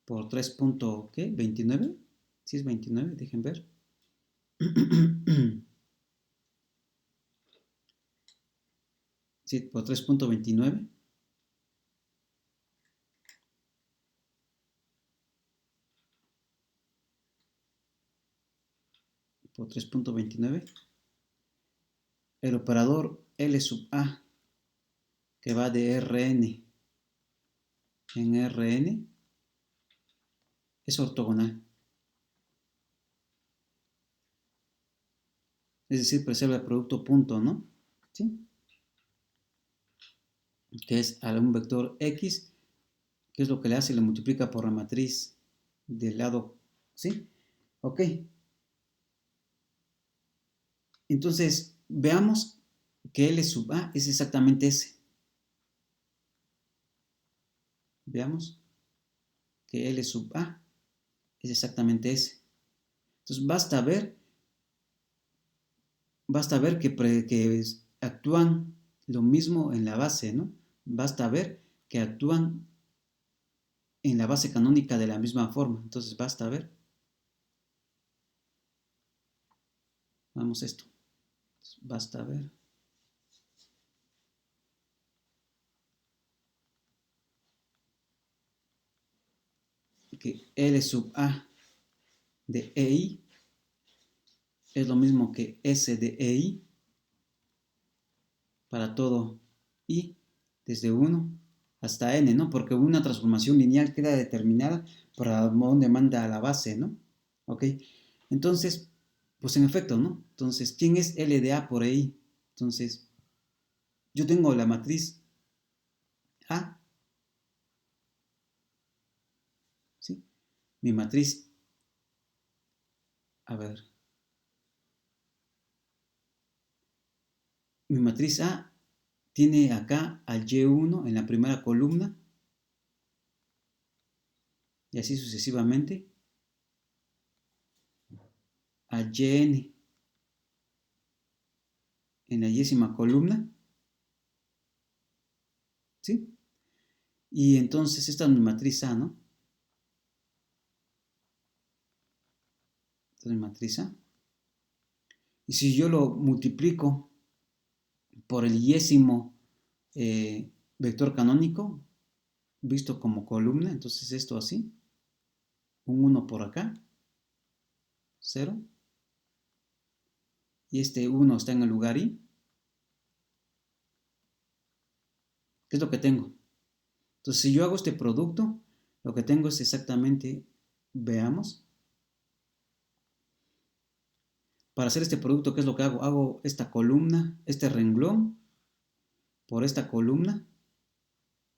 por 3.29, si es 29, dejen ver. Sí, por 3.29. Por 3.29. El operador L sub A, que va de Rn en Rn, es ortogonal. Es decir, preserva el producto punto, ¿no? ¿Sí? Que es a un vector X, que es lo que le hace, le multiplica por la matriz del lado, ¿sí? Ok. Entonces, veamos que L sub A es exactamente ese. Veamos que L sub A es exactamente ese. Entonces, basta ver que actúan lo mismo en la base, ¿no? Basta ver que actúan en la base canónica de la misma forma. Entonces, basta ver. Vamos esto. Basta ver que L sub A de EI es lo mismo que S de EI para todo I desde 1 hasta N, ¿no? Porque una transformación lineal queda determinada para dónde manda a la base, ¿no? ¿Ok? Entonces, pues en efecto, ¿no? Entonces, ¿quién es L de A por EI? Entonces, yo tengo la matriz A, ¿sí? Mi matriz, a ver, mi matriz A tiene acá al Y1 en la primera columna y así sucesivamente al Yn en la yésima columna, ¿sí? Y entonces esta es mi matriz A, ¿no? Esta es mi matriz A. Y si yo lo multiplico por el yésimo vector canónico, visto como columna, entonces esto así, un 1 por acá, 0, y este 1 está en el lugar I, ¿qué es lo que tengo? Entonces, si yo hago este producto, lo que tengo es exactamente, veamos, para hacer este producto, ¿qué es lo que hago? Hago esta columna, este renglón, por esta columna,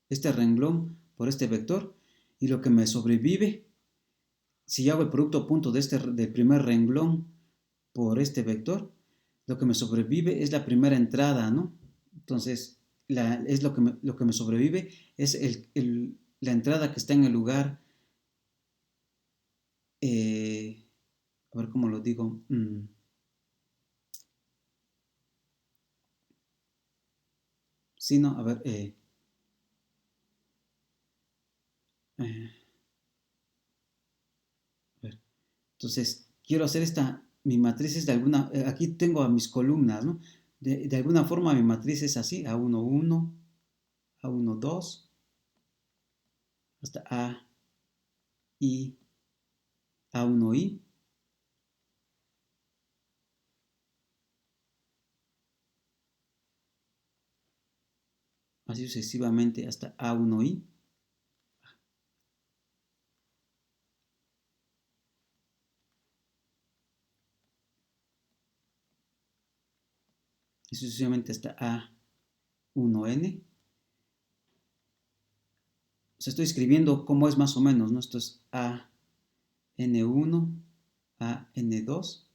este renglón, por este vector, y lo que me sobrevive, si yo hago el producto punto del primer renglón por este vector, lo que me sobrevive es la primera entrada, ¿no? Entonces, es lo que me sobrevive es la entrada que está en el lugar, a ver cómo lo digo, sí, no, a ver, a ver, entonces, quiero hacer mi matriz es de alguna, aquí tengo a mis columnas, ¿no? De alguna forma mi matriz es así, A1, 1, A1, 2, hasta A, I, A1, I, así sucesivamente hasta A1I. Y sucesivamente hasta A1N. O sea, estoy escribiendo cómo es más o menos, ¿no? Esto es AN1, AN2.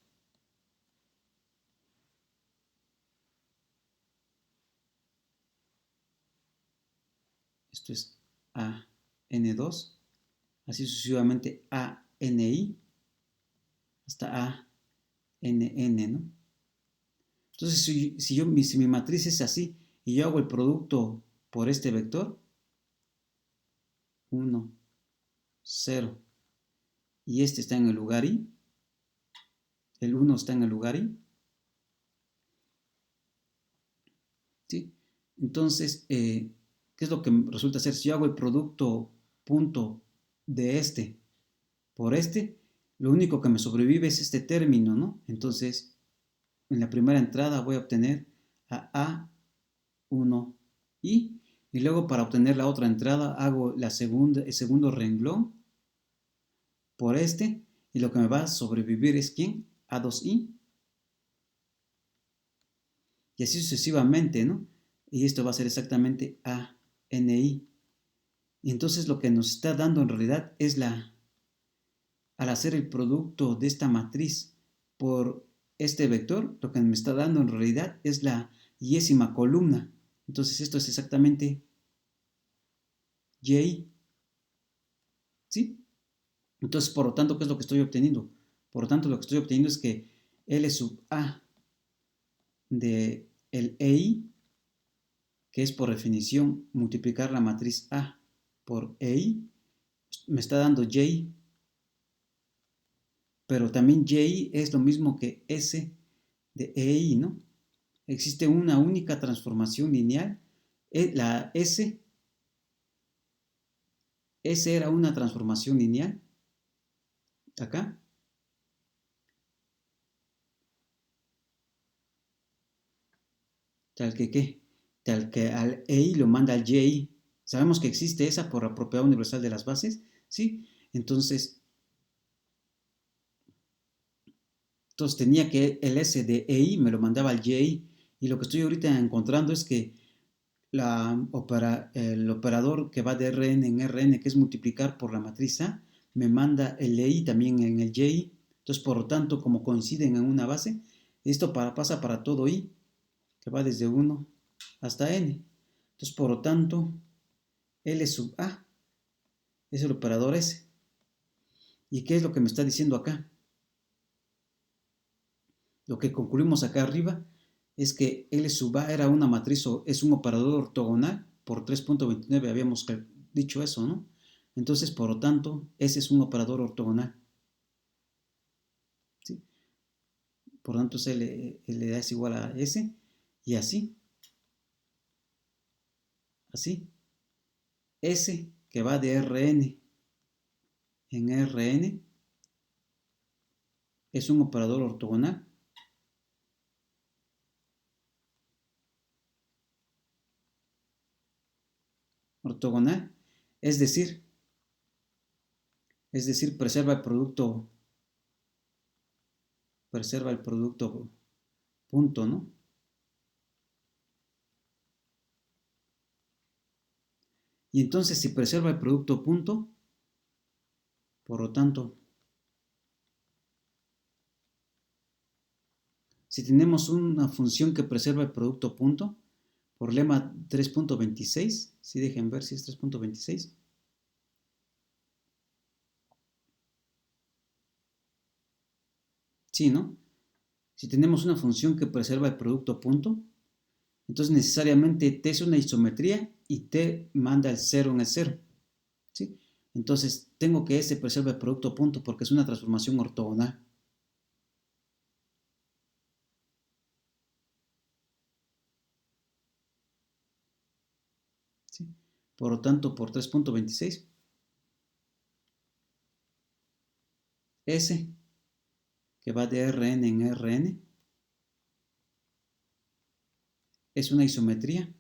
Esto es AN2. Así sucesivamente ANI hasta ANN, ¿no? Entonces, si mi matriz es así y yo hago el producto por este vector, 1, 0, y este está en el lugar I, el 1 está en el lugar I, ¿sí? Entonces, ¿qué es lo que resulta ser? Si yo hago el producto punto de este por este, lo único que me sobrevive es este término, ¿no? Entonces, en la primera entrada voy a obtener a A1I, y luego para obtener la otra entrada hago el segundo renglón por este, y lo que me va a sobrevivir es ¿quién? A2I, y así sucesivamente, ¿no? Y esto va a ser exactamente ANI. Y entonces lo que nos está dando en realidad es al hacer el producto de esta matriz por este vector, lo que me está dando en realidad es la yésima columna. Entonces esto es exactamente Y, ¿sí? Entonces, por lo tanto, ¿qué es lo que estoy obteniendo? Por lo tanto, lo que estoy obteniendo es que L sub A de el EI, que es por definición multiplicar la matriz A por EI, me está dando Y, pero también Y es lo mismo que S de EI, ¿no? Existe una única transformación lineal. La S era una transformación lineal, acá, tal que ¿qué? Tal que al EI lo manda al YI. Sabemos que existe esa por la propiedad universal de las bases, ¿sí? Entonces tenía que el S de EI me lo mandaba al YI, y lo que estoy ahorita encontrando es que el operador que va de Rn en Rn, que es multiplicar por la matriz A, me manda el EI también en el YI. Entonces, por lo tanto, como coinciden en una base, esto pasa para todo I, que va desde 1 hasta N. Entonces, por lo tanto, L sub A es el operador S. ¿Y qué es lo que me está diciendo acá? Lo que concluimos acá arriba es que L sub A era una matriz, o es un operador ortogonal por 3.29, habíamos dicho eso, ¿no? Entonces, por lo tanto, S es un operador ortogonal, ¿sí? Por lo tanto, L es igual a S, y así, S que va de Rn en Rn es un operador ortogonal. Ortogonal, es decir, preserva el producto punto, ¿no? Y entonces, si preserva el producto punto, por lo tanto, si tenemos una función que preserva el producto punto, por lema 3.26, si dejen ver si es 3.26. Sí, ¿no? Si tenemos una función que preserva el producto punto, entonces necesariamente T es una isometría y T manda el 0 en el 0, ¿sí? Entonces tengo que S preserva el producto punto porque es una transformación ortogonal. Por lo tanto, por 3.26, S, que va de Rn en Rn, es una isometría.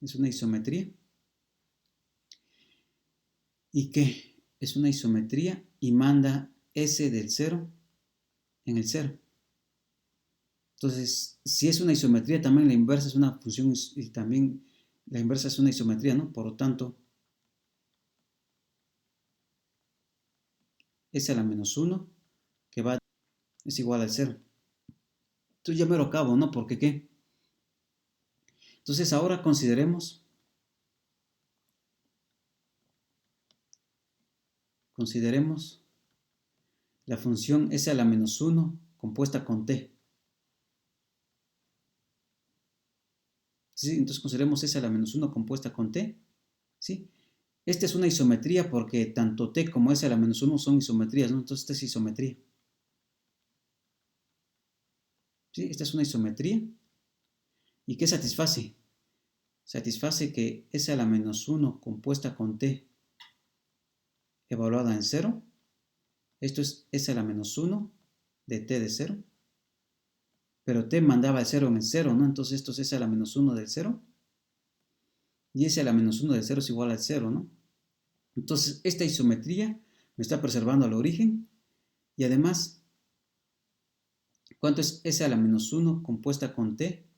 Es una isometría. ¿Y qué? Es una isometría y manda S del 0 en el 0. Entonces, si es una isometría, también la inversa es una función y también la inversa es una isometría, ¿no? Por lo tanto, S a la menos 1 que va es igual al 0. Entonces ya me lo acabo, ¿no? ¿Por qué qué? Entonces ahora consideremos la función S a la menos 1 compuesta con T. ¿Sí? Entonces consideremos S a la menos 1 compuesta con T. ¿Sí? Esta es una isometría porque tanto T como S a la menos 1 son isometrías, ¿no? Entonces esta es isometría. ¿Sí? Esta es una isometría. ¿Y qué satisface? Satisface que S a la menos 1 compuesta con T evaluada en 0. Esto es S a la menos 1 de T de 0. Pero T mandaba el 0 en el 0, ¿no? Entonces esto es S a la menos 1 del 0. Y S a la menos 1 del 0 es igual al 0, ¿no? Entonces esta isometría me está preservando el origen. Y además, ¿cuánto es S a la menos 1 compuesta con T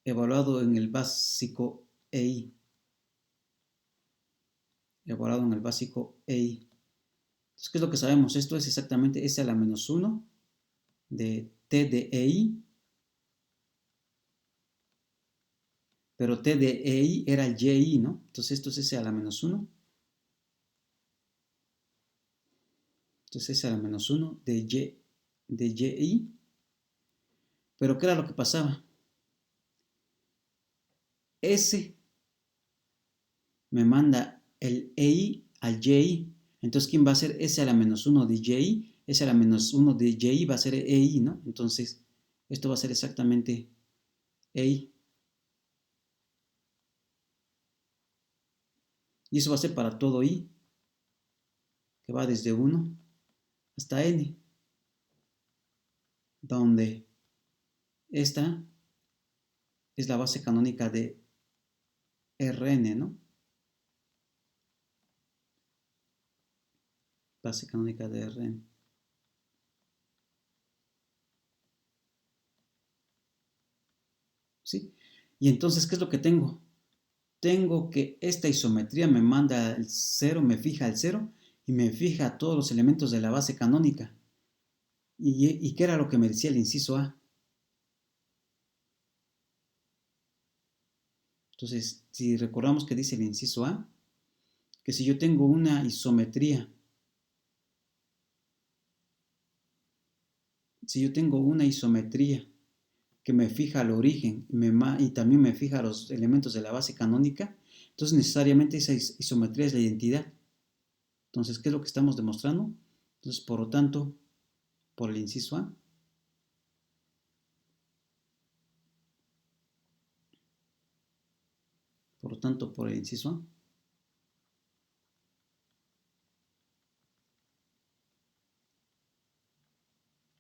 evaluado en el básico EI? Evaluado en el básico EI. Entonces, ¿qué es lo que sabemos? Esto es exactamente S a la menos 1 de T de EI. Pero T de EI era el YI, ¿no? Entonces esto es S a la menos 1. Entonces S a la menos 1 de YI. Pero ¿qué era lo que pasaba? S me manda el EI al YI. Entonces, ¿quién va a ser S a la menos 1 de YI? S a la menos 1 de YI va a ser EI, ¿no? Entonces, esto va a ser exactamente EI. Y eso va a ser para todo I, que va desde 1 hasta N, donde esta es la base canónica de Rn, ¿no? Base canónica de Rn. ¿Sí? Y entonces, ¿qué es lo que tengo? Tengo que esta isometría me manda el 0, me fija el 0 y me fija todos los elementos de la base canónica. ¿Y qué era lo que me decía el inciso A? Entonces, si recordamos que dice el inciso A, que si yo tengo una isometría, que me fija el origen y también me fija los elementos de la base canónica, entonces necesariamente esa isometría es la identidad. Entonces, ¿qué es lo que estamos demostrando? Entonces, por lo tanto, por el inciso A, por lo tanto, por el inciso A,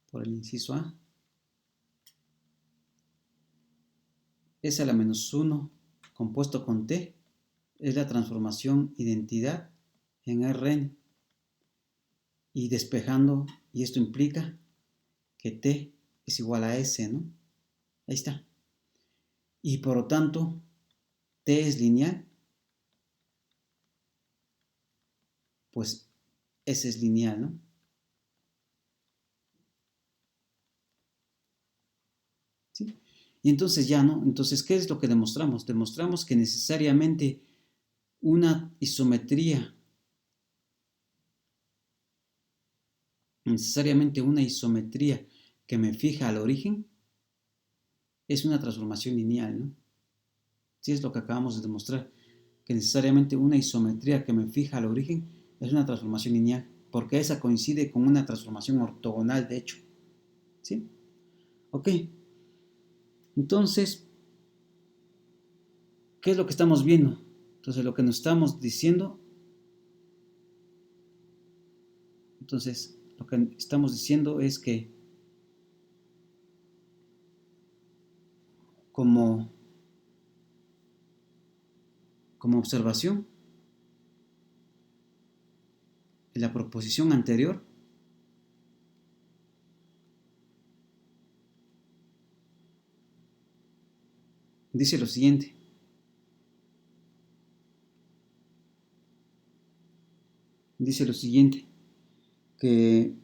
por el inciso A, S a la menos 1 compuesto con T es la transformación identidad en Rn y despejando, y esto implica que T es igual a S, ¿no? Ahí está. Y por lo tanto, T es lineal, pues S es lineal, ¿no? ¿Sí? Y entonces ya, ¿no? Entonces, ¿qué es lo que demostramos? Demostramos que necesariamente una isometría, que me fija al origen es una transformación lineal, ¿no? Sí, es lo que acabamos de demostrar, que necesariamente una isometría que me fija al origen es una transformación lineal, porque esa coincide con una transformación ortogonal, de hecho, ¿sí? Ok, entonces, ¿qué es lo que estamos viendo? Entonces, lo que nos estamos diciendo, es que como, como observación, en la proposición anterior, dice lo siguiente. Dice lo siguiente, que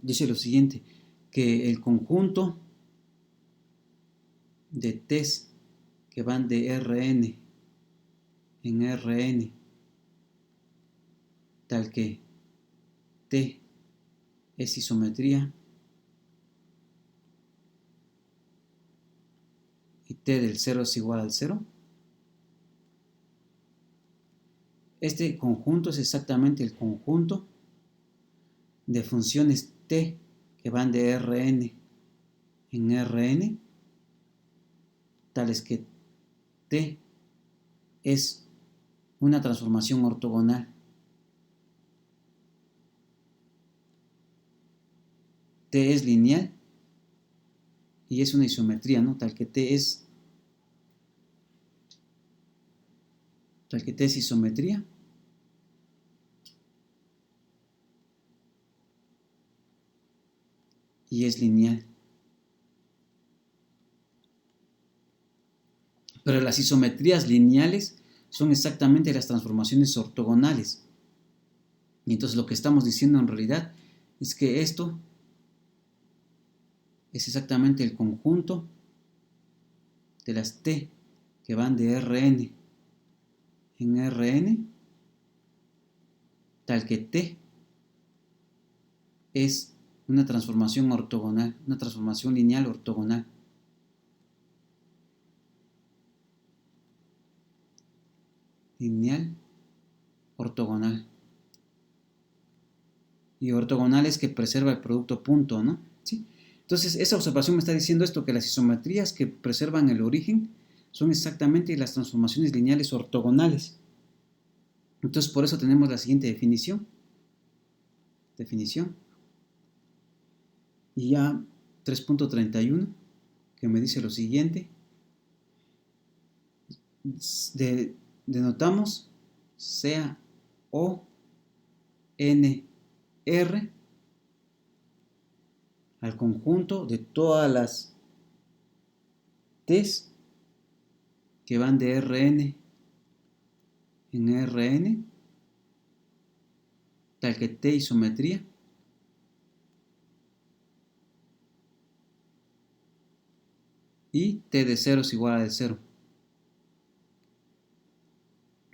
dice lo siguiente, que el conjunto de test que van de Rn en Rn, tal que T es isometría y T del 0 es igual al 0, este conjunto es exactamente el conjunto de funciones T que van de Rn en Rn, tales que T es una transformación ortogonal. T es lineal y es una isometría, ¿no? Tal que T es isometría y es lineal. Pero las isometrías lineales son exactamente las transformaciones ortogonales. Y entonces lo que estamos diciendo en realidad es que esto es exactamente el conjunto de las T que van de Rn en Rn, tal que T es una transformación ortogonal, una transformación lineal ortogonal. Lineal ortogonal. Y ortogonal es que preserva el producto punto, ¿no? ¿Sí? Entonces, esa observación me está diciendo esto, que las isometrías que preservan el origen son exactamente las transformaciones lineales ortogonales. Entonces, por eso tenemos la siguiente definición. Y ya 3.31, que me dice lo siguiente. Denotamos sea O, N, R al conjunto de todas las T's que van de Rn en Rn, tal que T isometría y T de 0 es igual a de 0.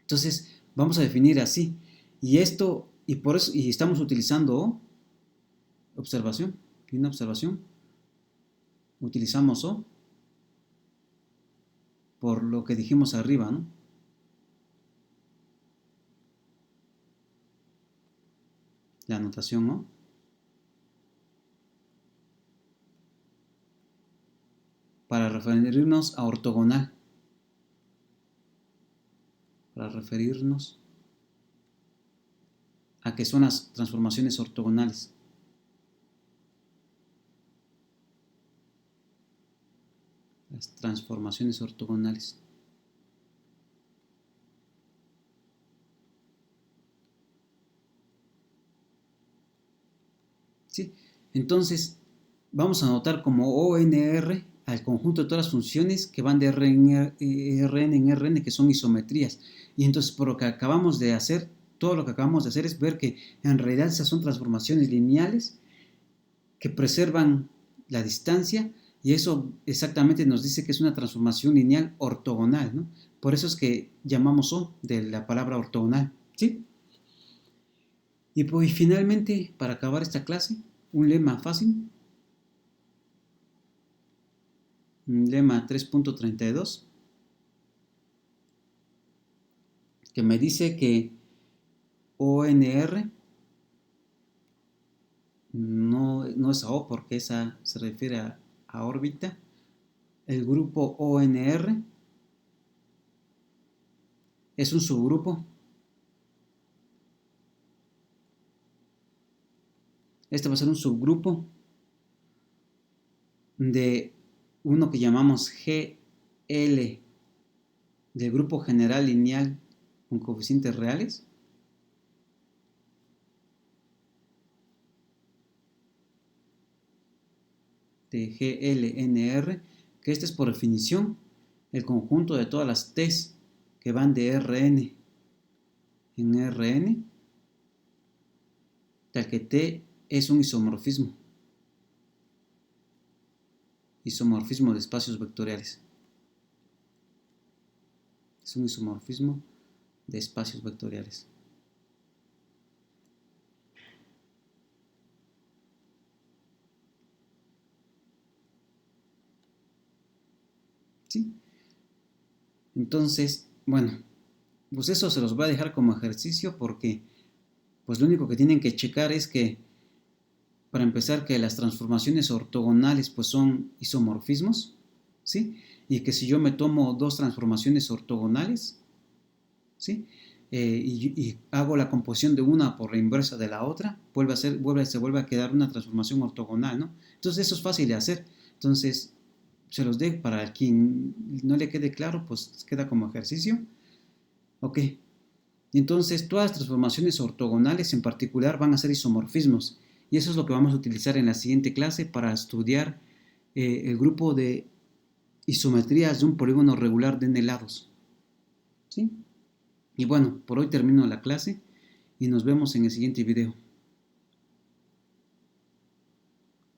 Entonces, vamos a definir así. Y esto, y por eso, y estamos utilizando O, observación, y una observación, utilizamos O por lo que dijimos arriba, ¿no? La notación O. Para referirnos a ortogonal. Para referirnos a que son las transformaciones ortogonales. Las transformaciones ortogonales. ¿Sí? Entonces, vamos a anotar como ONR al conjunto de todas las funciones que van de Rn en Rn, que son isometrías. Y entonces, por lo que acabamos de hacer, todo lo que acabamos de hacer es ver que en realidad esas son transformaciones lineales que preservan la distancia, y eso exactamente nos dice que es una transformación lineal ortogonal, ¿no? Por eso es que llamamos O de la palabra ortogonal, ¿sí? Y pues finalmente, para acabar esta clase, un lema fácil, un lema 3.32, que me dice que ONR no es a O porque esa se refiere a órbita. El grupo ONR es un subgrupo. Este va a ser un subgrupo de uno que llamamos GL, del grupo general lineal con coeficientes reales. De GLNR, que este es por definición el conjunto de todas las T's que van de Rn en Rn, tal que T es un isomorfismo de espacios vectoriales. Es un isomorfismo de espacios vectoriales. ¿Sí? Entonces, bueno, pues eso se los voy a dejar como ejercicio porque pues lo único que tienen que checar es que, para empezar, que las transformaciones ortogonales pues son isomorfismos, ¿sí? Y que si yo me tomo dos transformaciones ortogonales, ¿sí? Y hago la composición de una por la inversa de la otra, se vuelve a quedar una transformación ortogonal, ¿no? Entonces eso es fácil de hacer. Entonces se los dejo para quien no le quede claro, pues queda como ejercicio. Ok. Y entonces todas las transformaciones ortogonales en particular van a ser isomorfismos. Y eso es lo que vamos a utilizar en la siguiente clase para estudiar el grupo de isometrías de un polígono regular de n lados. ¿Sí? Y bueno, por hoy termino la clase y nos vemos en el siguiente video.